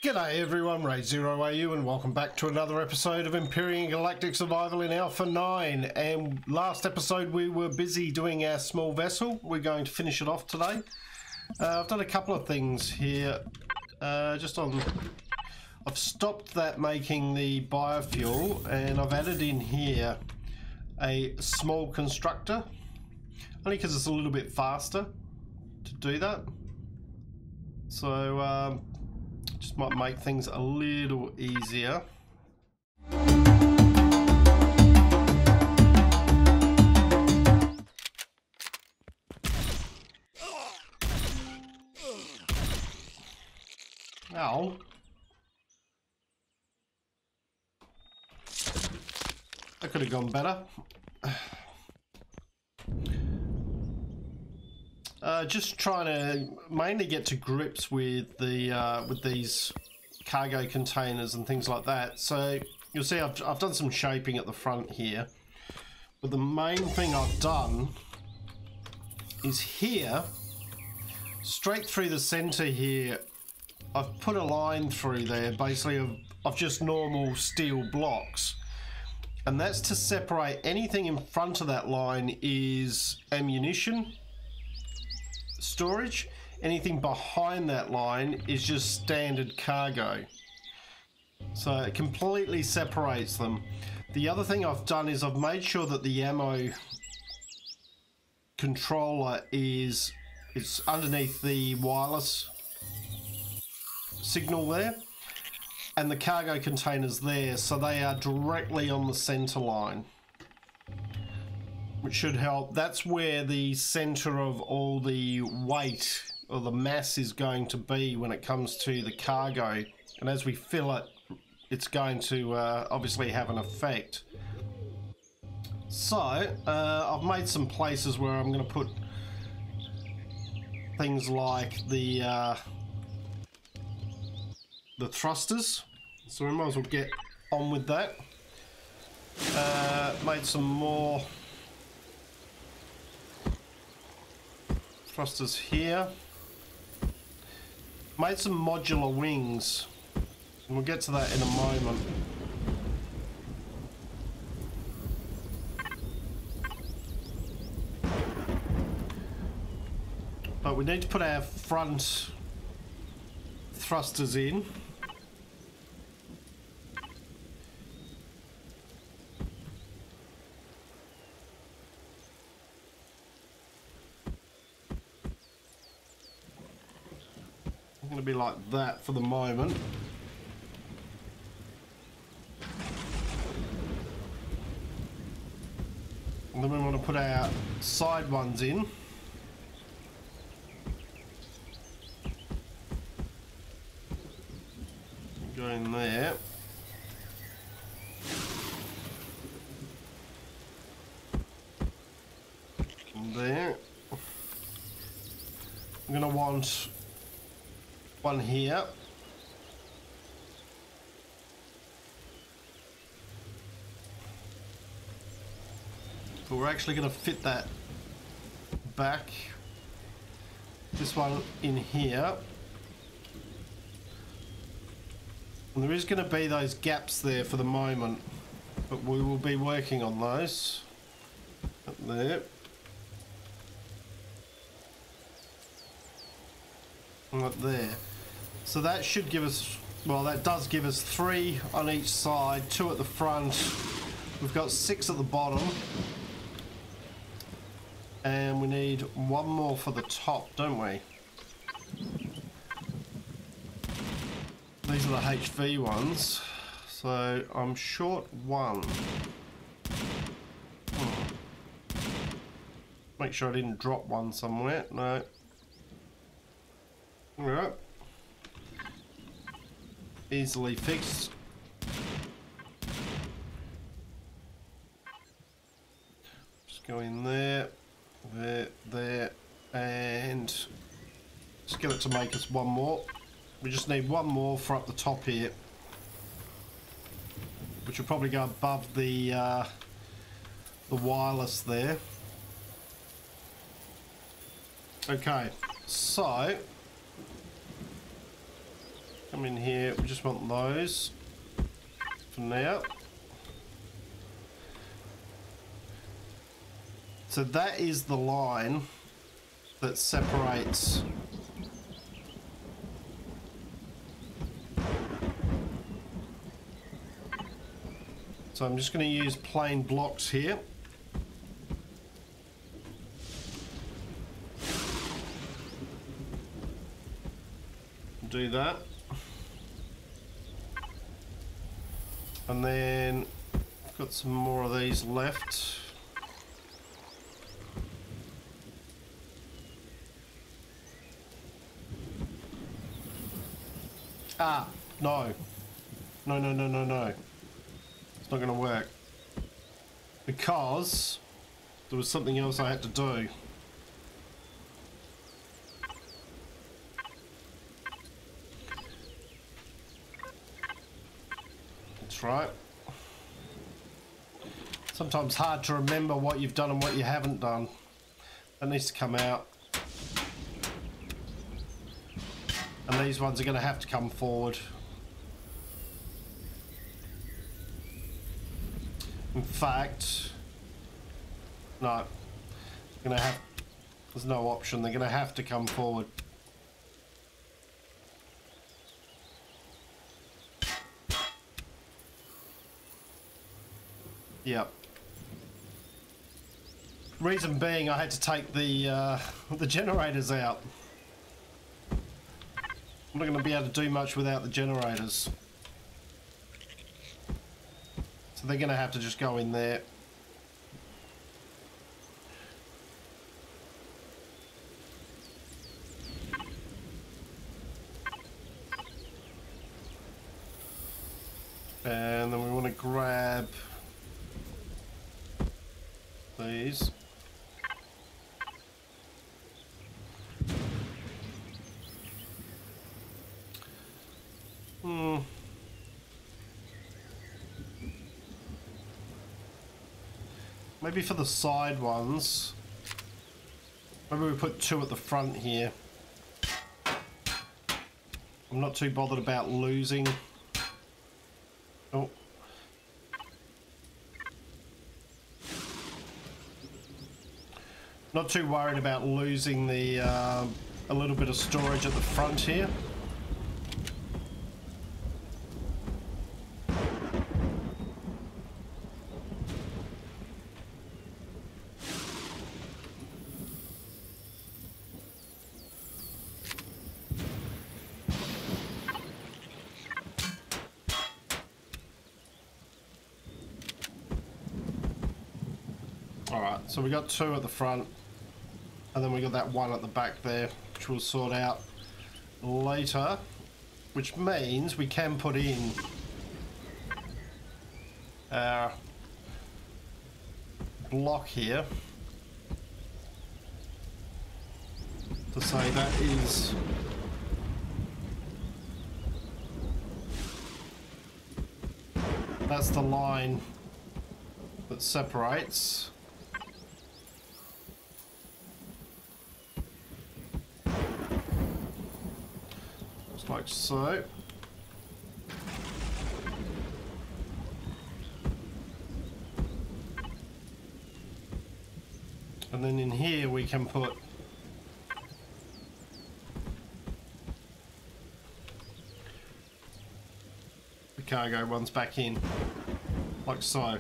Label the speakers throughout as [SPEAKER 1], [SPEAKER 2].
[SPEAKER 1] G'day everyone, RaidzeroAU, and welcome back to another episode of Empyrion Galactic Survival in Alpha 9. And last episode we were busy doing our small vessel. We're going to finish it off today. I've done a couple of things here. I've stopped that making the biofuel, and I've added in here a small constructor, only because it's a little bit faster to do that. So just might make things a little easier. Ow. That could have gone better. Just trying to mainly get to grips with the with these cargo containers and things like that. So you'll see I've done some shaping at the front here, but the main thing I've done is here, straight through the center here, I've put a line through there basically of just normal steel blocks, and that's to separate anything in front of that line is ammunition storage. Anything behind that line is just standard cargo. So it completely separates them. The other thing I've done is I've made sure that the ammo controller is underneath the wireless signal there, and the cargo containers there, so they are directly on the center line, which should help. That's where the center of all the weight or the mass is going to be when it comes to the cargo, and as we fill it, it's going to obviously have an effect. So I've made some places where I'm going to put things like the thrusters, so we might as well get on with that. Made some more thrusters here. Made some modular wings, and we'll get to that in a moment. But we need to put our front thrusters in. Going to be like that for the moment. And then we want to put our side ones in. Go in there. And there. I'm going to want one here. But we're actually going to fit that back. This one in here. And there is going to be those gaps there for the moment, but we will be working on those. Up there. And up there. So that should give us, well, that does give us 3 on each side, 2 at the front. We've got 6 at the bottom. And we need 1 more for the top, don't we? These are the HV ones. So I'm short 1. Make sure I didn't drop one somewhere. No. Alright. Easily fixed. Just go in there, there, and just get it to make us 1 more. We just need 1 more for up the top here, which will probably go above the wireless there. Okay, so Come in here, we just want those for now. So that is the line that separates so I'm just going to use plain blocks here. Do that. And then I've got some more of these left. Ah, no. No, no, no, no, no. It's not going to work. Because there was something else I had to do. That's right. Sometimes hard to remember what you've done and what you haven't done. That needs to come out. And these ones are going to have to come forward. In fact, no. Going to have. There's no option. They're going to have to come forward. Yep. Reason being, I had to take the generators out. I'm not going to be able to do much without the generators. So they're going to have to just go in there. And then we want to grab these. Maybe for the side ones, maybe we put two at the front here. I'm not too bothered about losing. Oh. Not too worried about losing the a little bit of storage at the front here. Alright, so we got two at the front, and then we got that one at the back there, which we'll sort out later, which means we can put in our block here to say that is that's the line that separates. Like so. And then in here we can put the cargo ones back in, like so.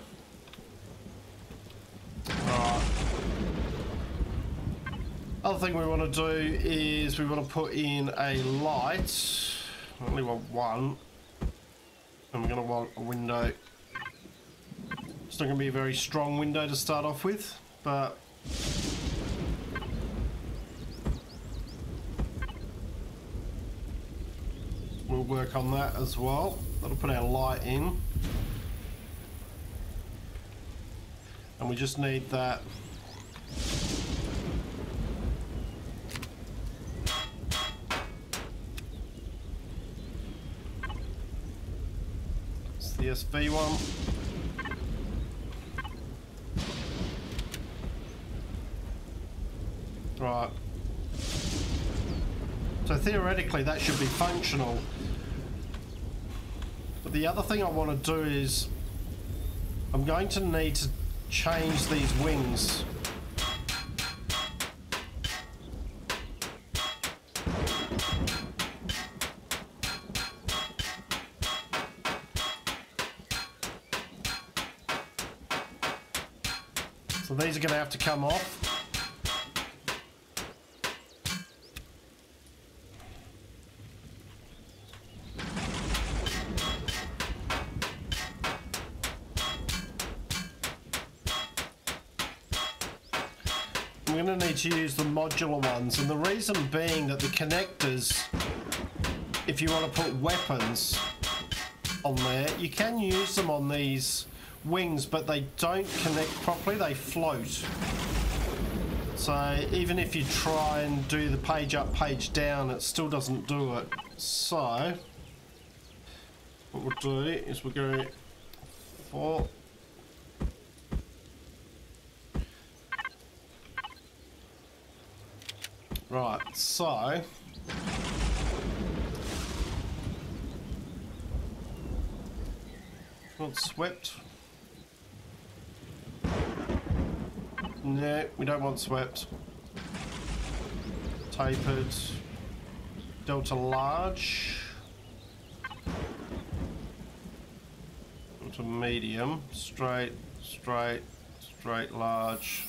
[SPEAKER 1] Other thing we want to do is we want to put in a light. I only want one, and we're going to want a window. It's not going to be a very strong window to start off with, but we'll work on that as well. That'll put our light in, and we just need that. The SV one. Right. So theoretically that should be functional. But the other thing I want to do is I'm going to need to change these wings. So these are going to have to come off. I'm going to need to use the modular ones, and the reason being that the connectors, if you want to put weapons on there, you can use them on these wings, but they don't connect properly, they float. So even if you try and do the page up, page down, it still doesn't do it. So what we'll do is we'll go for right, so not swept. No, we don't want swept. Tapered. Delta large. Delta medium. Straight, straight, straight large.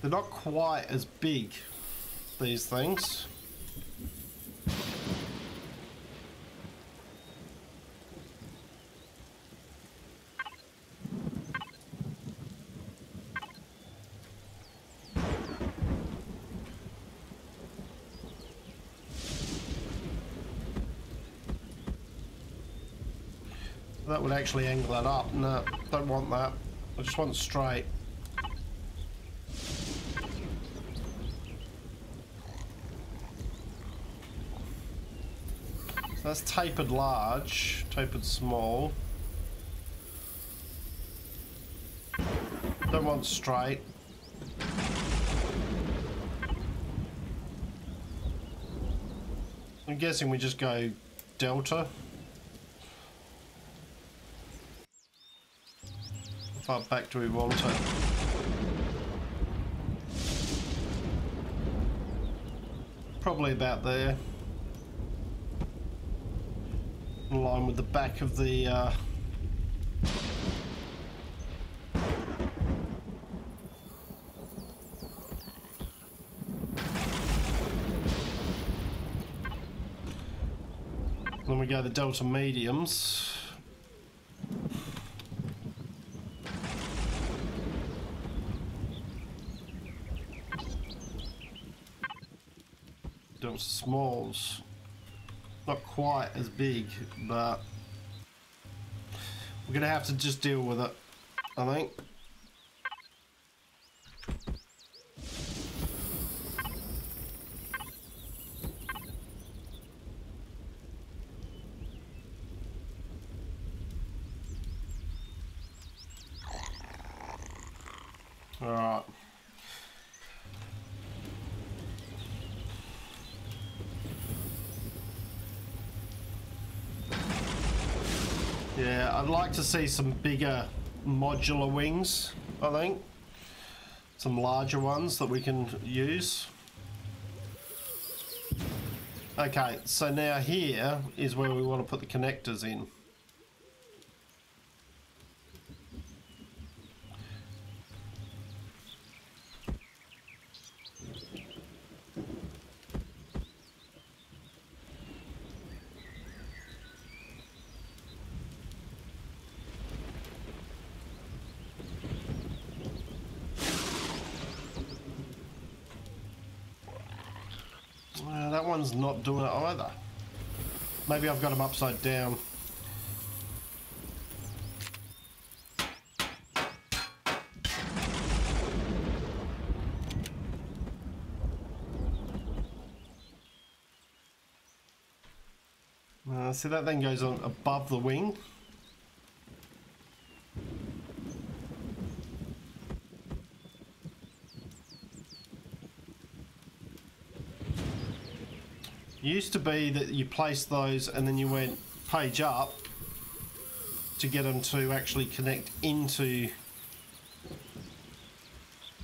[SPEAKER 1] They're not quite as big, these things. That would actually angle it up. No, don't want that. I just want straight. So that's tapered large, tapered small. Don't want straight. I'm guessing we just go delta. How far back do we want it? Probably about there. In line with the back of the then we go the delta mediums. Delta smalls. Not quite as big, but we're gonna have to just deal with it, I think. All right. Yeah, I'd like to see some bigger modular wings, I think. Some larger ones that we can use. Okay, so now here is where we want to put the connectors in. That one's not doing it either. Maybe I've got them upside down. See, that then goes on above the wing. Used to be that you placed those and then you went page up to get them to actually connect into.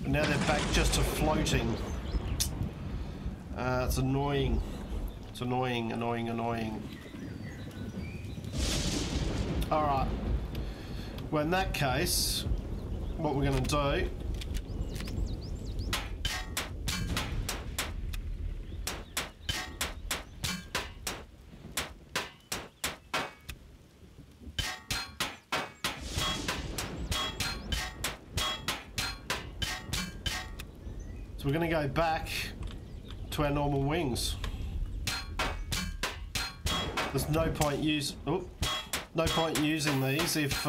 [SPEAKER 1] But now they're back just to floating. It's annoying. It's annoying, annoying, annoying. Alright. Well, in that case, what we're going to do... So we're going to go back to our normal wings. There's no point using these if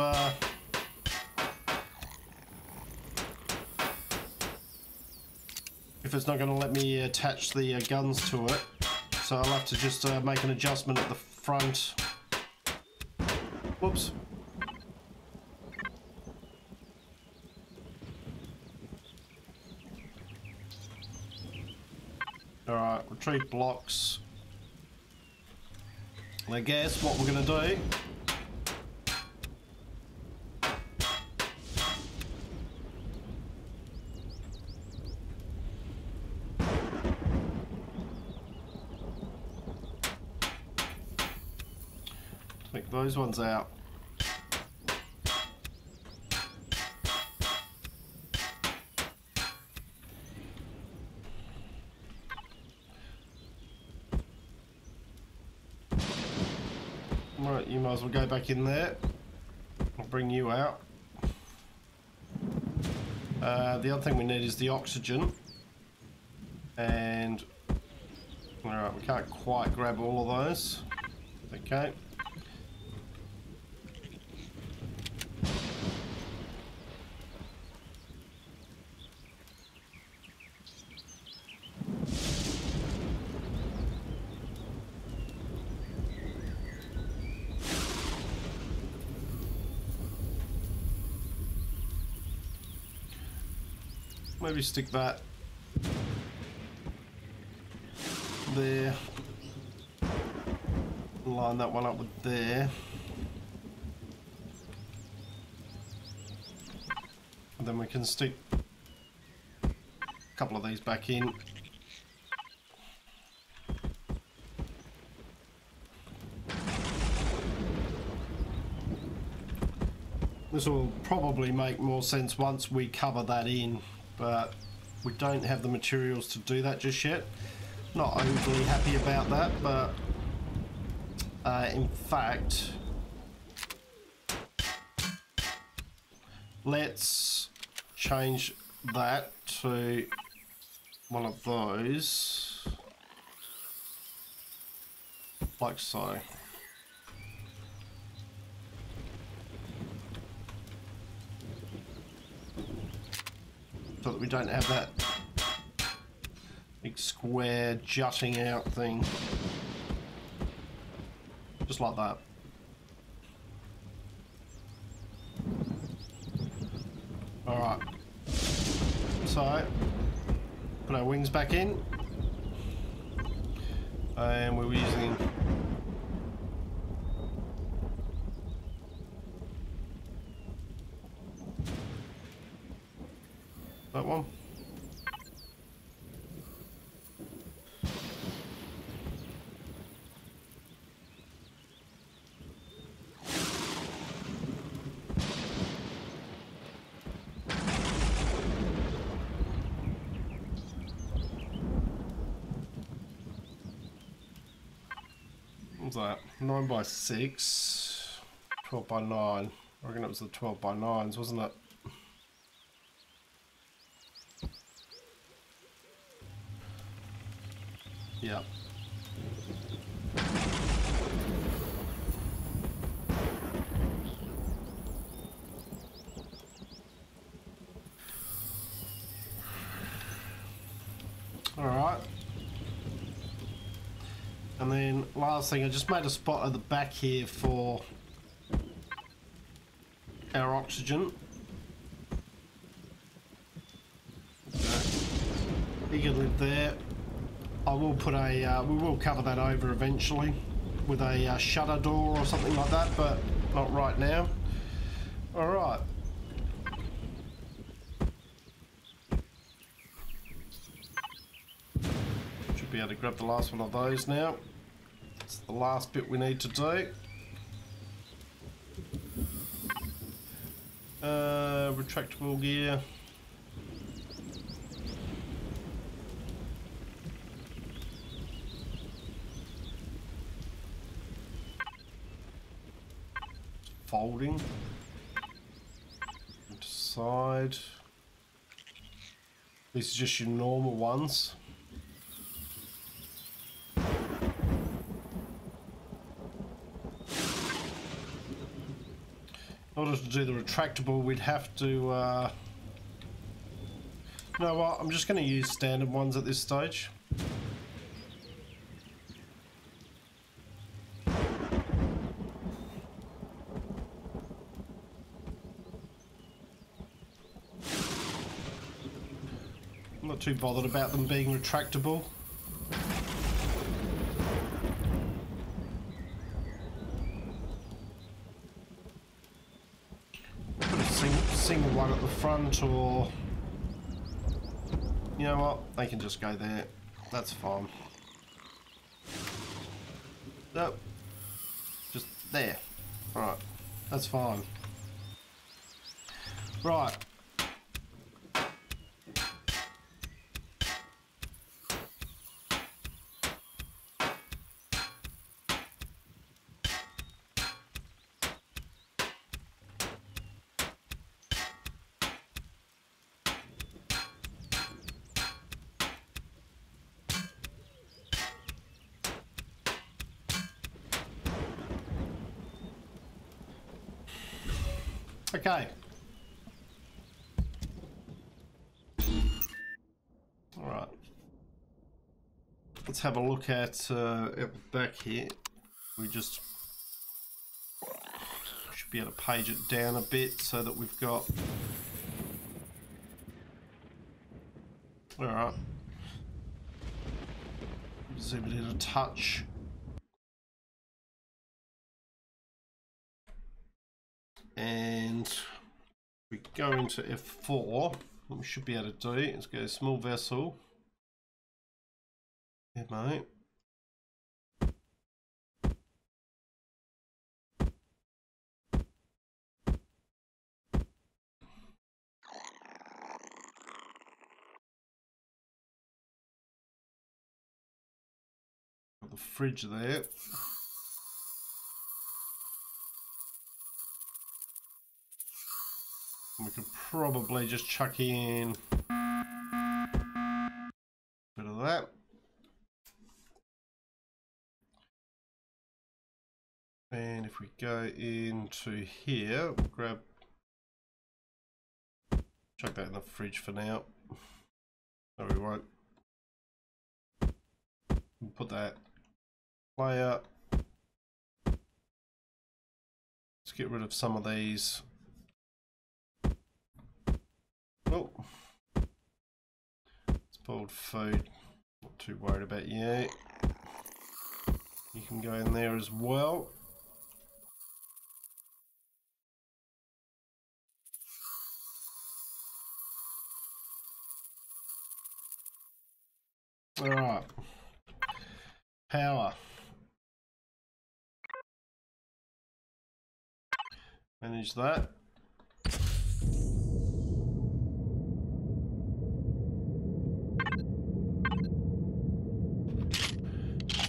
[SPEAKER 1] it's not going to let me attach the guns to it. So I'll have to just make an adjustment at the front. Whoops. Alright, retrieve blocks. And I guess what we're going to do... Take those ones out. Right, you might as well go back in there. I'll bring you out. The other thing we need is the oxygen. And... Alright, we can't quite grab all of those. Okay. Maybe stick that there, line that one up with there, and then we can stick a couple of these back in. This will probably make more sense once we cover that in, but we don't have the materials to do that just yet. Not overly happy about that, but in fact, let's change that to one of those, like so. So that we don't have that big square jutting out thing. Just like that. Alright. So, put our wings back in. And we were using... that one. What was that? 9 by 6, 12 by 9. I reckon it was the 12 by 9s, wasn't it? Yeah. All right. And then last thing, I just made a spot at the back here for our oxygen. Okay. He can live there. I will put a, we will cover that over eventually with a shutter door or something like that, but not right now. All right. Should be able to grab the last one of those now. It's the last bit we need to do. Retractable gear. Folding. Side. These are just your normal ones. In order to do the retractable, we'd have to, you know what, I'm just going to use standard ones at this stage. I'm not too bothered about them being retractable. Single one at the front, or you know what, they can just go there, that's fine. Nope, just there. Alright, that's fine. Right. Okay. All right. Let's have a look at the back here. We just should be able to page it down a bit so that we've got. All right. Zoom it in a touch. And we go into F4, what we should be able to do is go small vessel. Yeah, mate. Got the fridge there. We could probably just chuck in a bit of that. And if we go into here, we'll grab, chuck that in the fridge for now. No, we won't. We'll put that layer. Let's get rid of some of these. Oh, spoiled food. Not too worried about you. You can go in there as well. All right. Power. Manage that.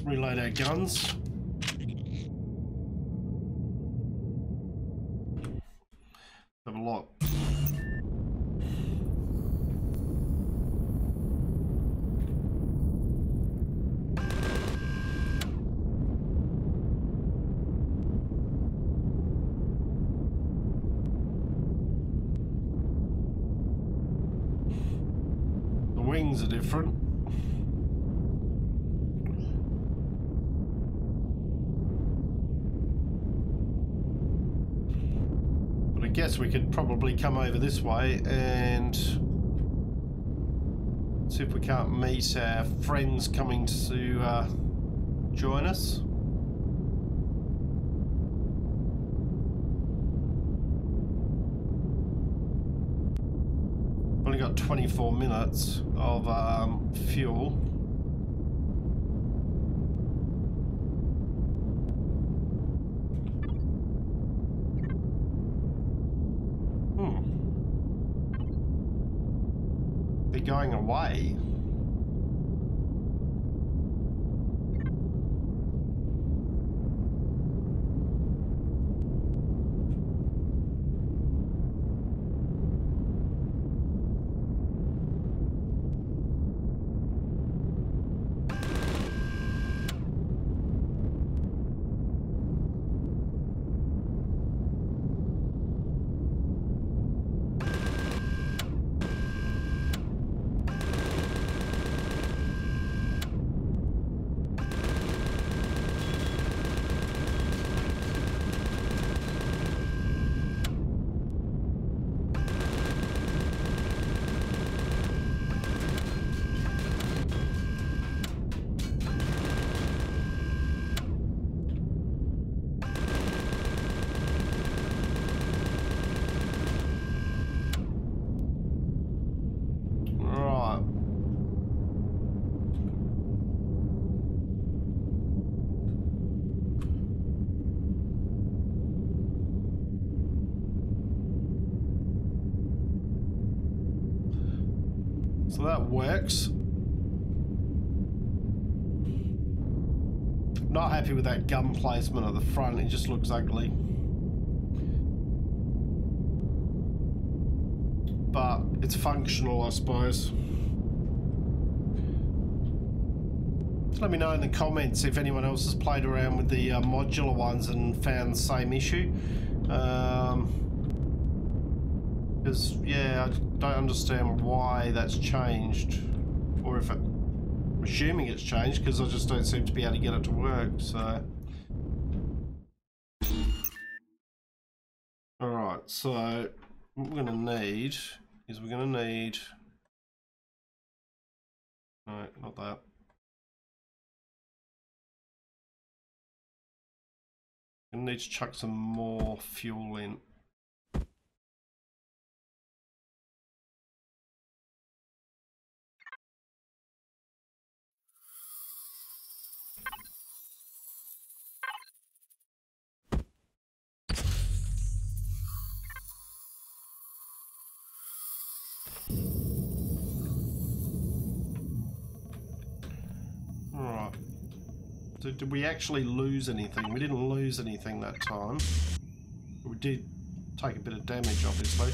[SPEAKER 1] Reload our guns. Have a lot. The wings are different. I guess we could probably come over this way and let's See if we can't meet our friends coming to join us. Only got 24 minutes of fuel. They're going away. So that works. Not happy with that gun placement at the front, it just looks ugly. But it's functional, I suppose. Let me know in the comments if anyone else has played around with the modular ones and found the same issue. Because, yeah, I don't understand why that's changed, or if I'm assuming it's changed because I just don't seem to be able to get it to work, so. Alright, so what we're going to need is no, not that. We're going to need to chuck some more fuel in. Alright. Did we actually lose anything? We didn't lose anything that time. But we did take a bit of damage, obviously.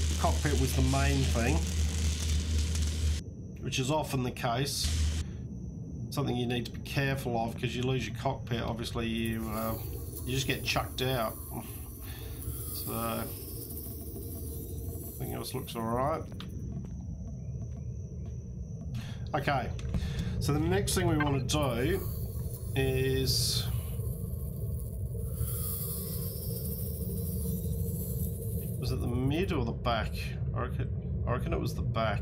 [SPEAKER 1] The cockpit was the main thing, which is often the case. Something you need to be careful of, because you lose your cockpit, obviously you just get chucked out. So everything else looks alright. Okay, so the next thing we want to do is was it the mid or the back? I reckon it was the back.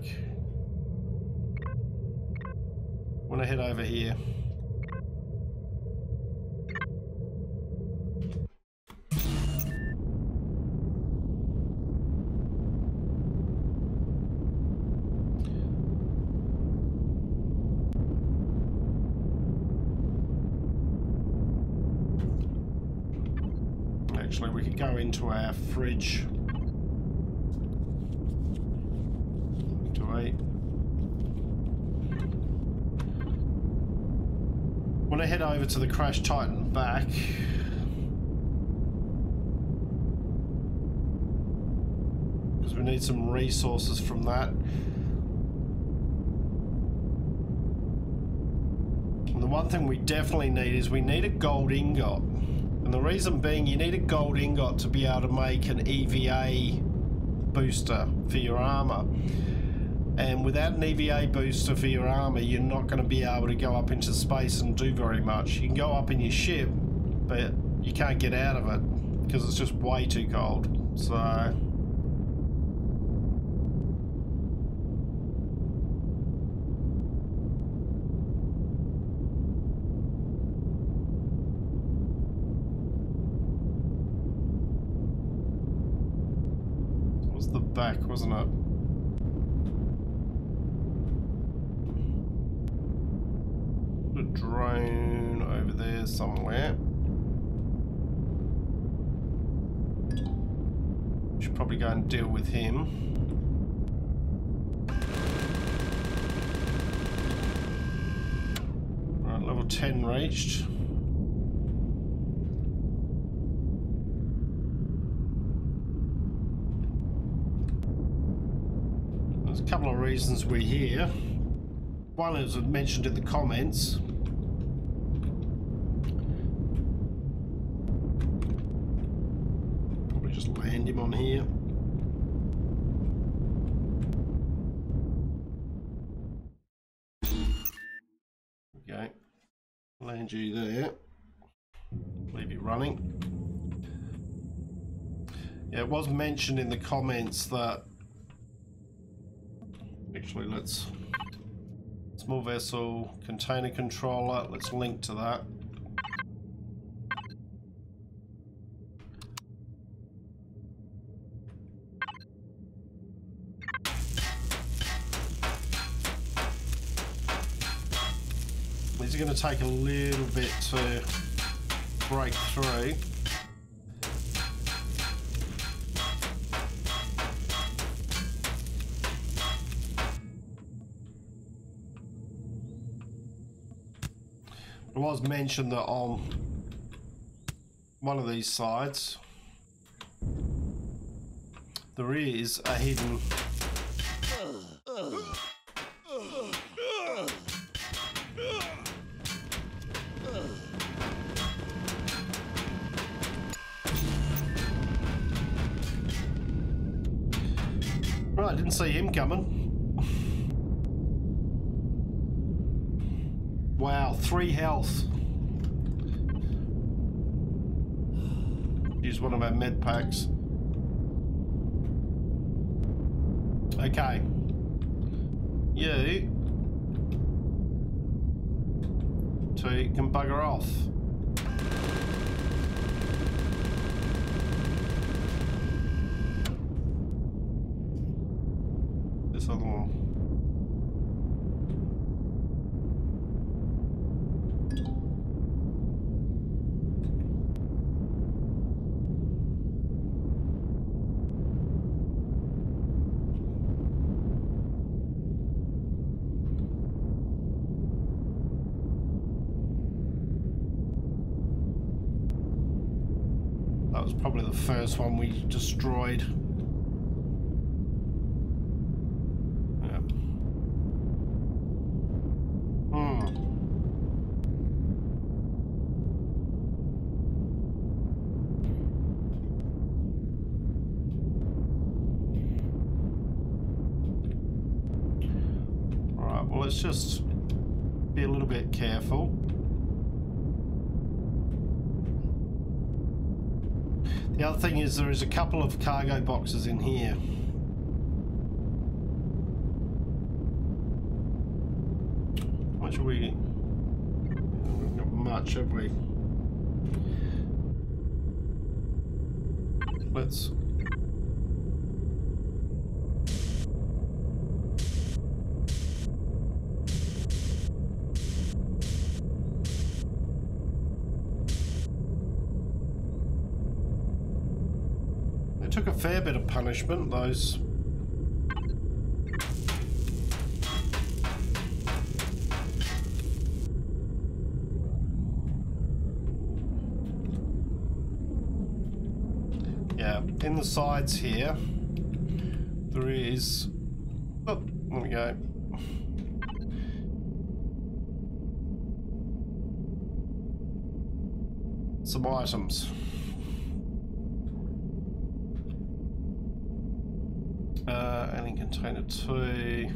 [SPEAKER 1] I want to head over here. Actually, we could go into our fridge. To eat. Want to head over to the Crash Titan back. Because we need some resources from that. And the one thing we definitely need is we need a gold ingot. And the reason being, you need a gold ingot to be able to make an EVA booster for your armor. And without an EVA booster for your armor, you're not going to be able to go up into space and do very much. You can go up in your ship, but you can't get out of it because it's just way too cold. So it was the back, wasn't it? A drone over there somewhere. Should probably go and deal with him. Right, level 10 reached. There's a couple of reasons we're here. One is mentioned in the comments. Probably just land him on here. Okay, land you there. Leave you running. Yeah, it was mentioned in the comments that actually let's small vessel container controller, let's link to that. These are going to take a little bit to break through. It was mentioned that on one of these sides there is a hidden right, I didn't see him coming. Wow, 3 health. Use one of our med packs. Okay. You two can bugger off. This other one. That was probably the first one we destroyed. Yeah. Alright, well, let's just be a little bit careful. The other thing is there is a couple of cargo boxes in here. How much have we? Not much, have we? Let's. Took a fair bit of punishment, those. Yeah, in the sides here, there is. Oh, there we go. Some items. Alien container 2.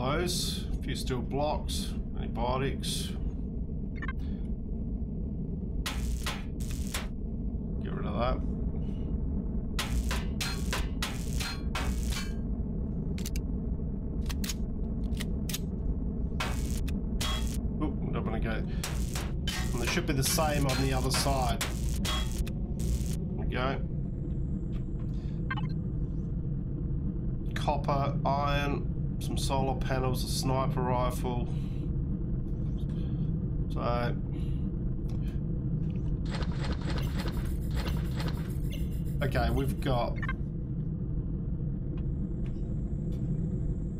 [SPEAKER 1] those. A few steel blocks, antibiotics. Get rid of that. Oh, I don't want to go. And they should be the same on the other side. There we go. Copper, iron, some solar panels, a sniper rifle. So okay, we've got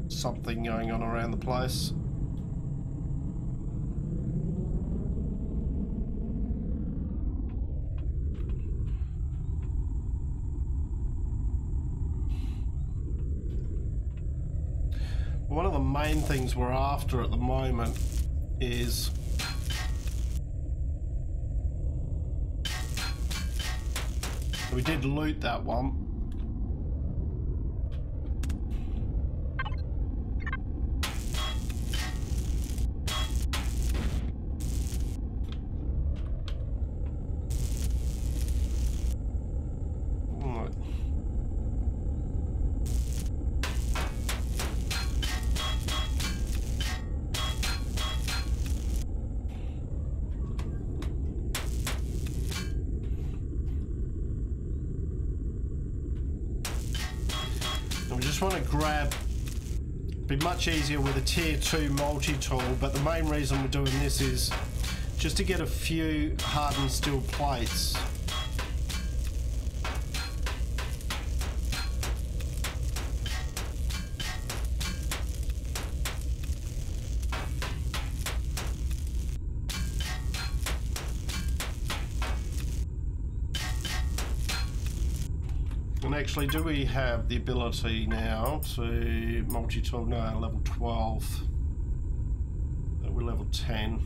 [SPEAKER 1] something going on around the place. One of the main things we're after at the moment is we did loot that one. We just want to grab, be much easier with a tier 2 multi-tool, but the main reason we're doing this is just to get a few hardened steel plates. And actually, do we have the ability now to multi-tool? No, level 12. We're level 10.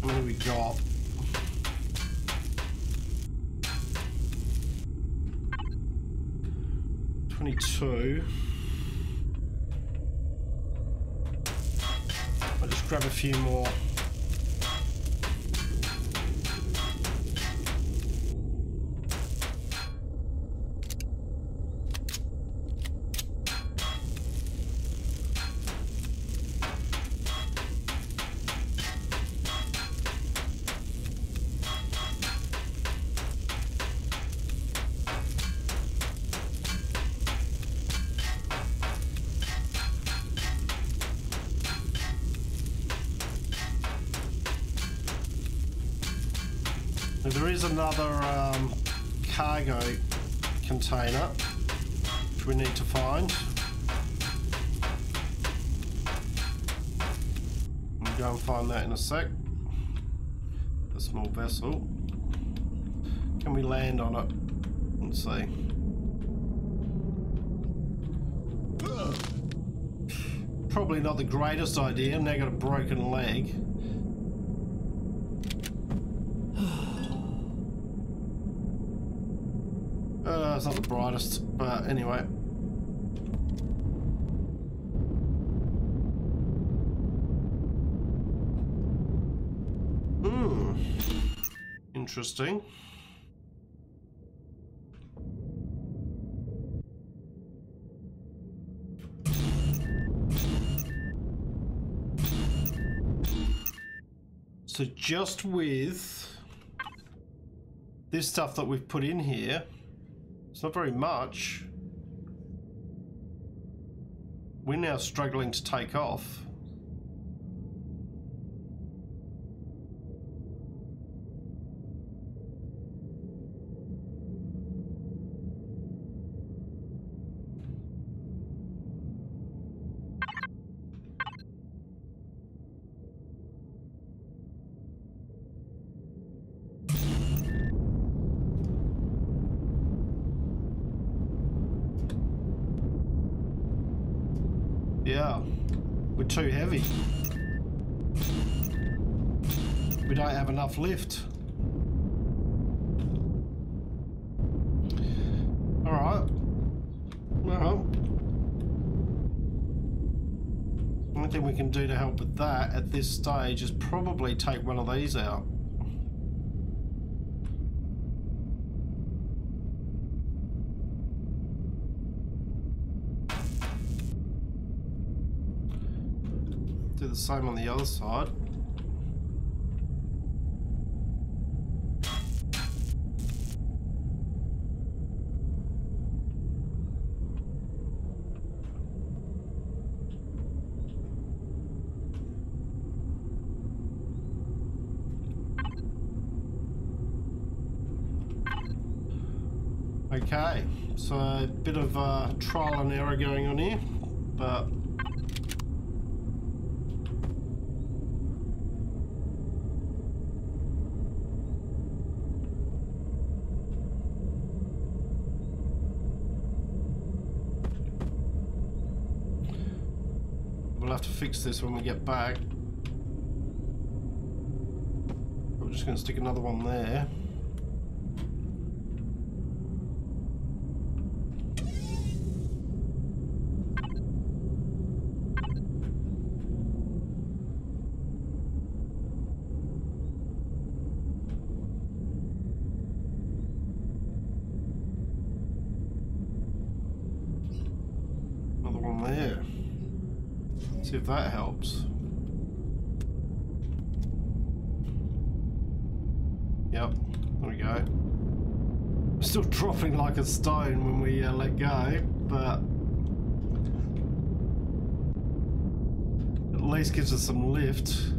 [SPEAKER 1] How many we got? 22. I'll just grab a few more. There is another cargo container which we need to find. We'll go and find that in a sec. A small vessel. Can we land on it? Let's see. Probably not the greatest idea. Now got a broken leg. It's not the brightest, but anyway. Interesting. So just with this stuff that we've put in here, it's not very much. We're now struggling to take off. Yeah, we're too heavy. We don't have enough lift. Alright. Well, the only thing we can do to help with that at this stage is probably take one of these out. Do the same on the other side. Okay, so a bit of trial and error going on here, but we'll have to fix this when we get back. We're just going to stick another one there. See if that helps. Yep, there we go. We're still dropping like a stone when we let go, but at least gives us some lift.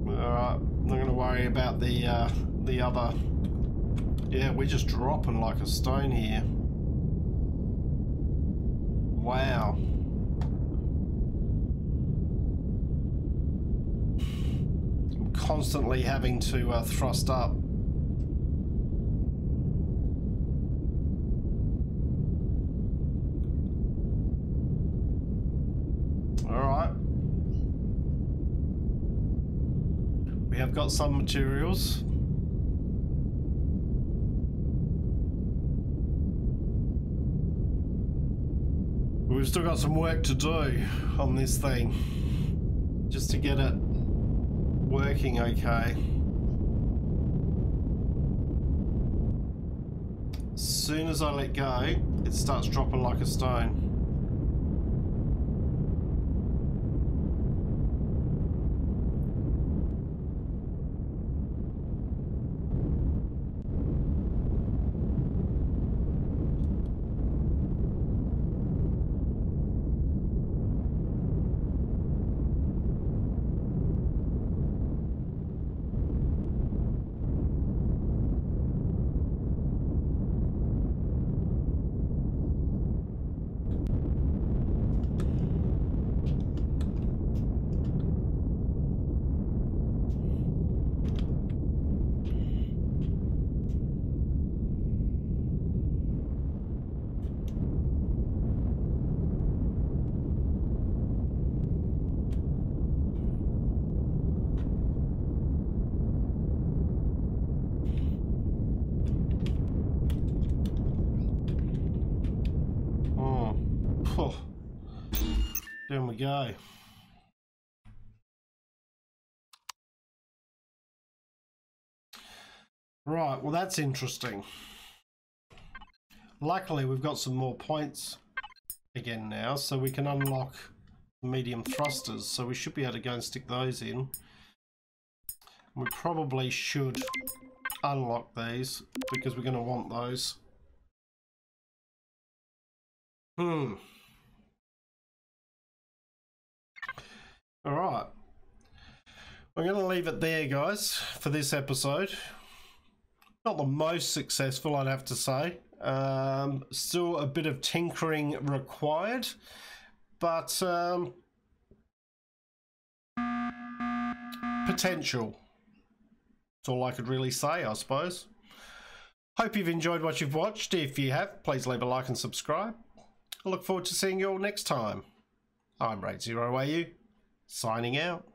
[SPEAKER 1] Alright, not going to worry about the other. Yeah, we're just dropping like a stone here. Wow. I'm constantly having to thrust up. Alright. We have got some materials. We've still got some work to do on this thing, just to get it working okay. As soon as I let go, it starts dropping like a stone. There we go. Right, well that's interesting. Luckily we've got some more points again now, so we can unlock medium thrusters, so we should be able to go and stick those in. We probably should unlock these because we're going to want those. Alright, we're going to leave it there, guys, for this episode. Not the most successful, I'd have to say. Still a bit of tinkering required, but potential. That's all I could really say, I suppose. Hope you've enjoyed what you've watched. If you have, please leave a like and subscribe. I look forward to seeing you all next time. I'm RaidzeroAU, signing out.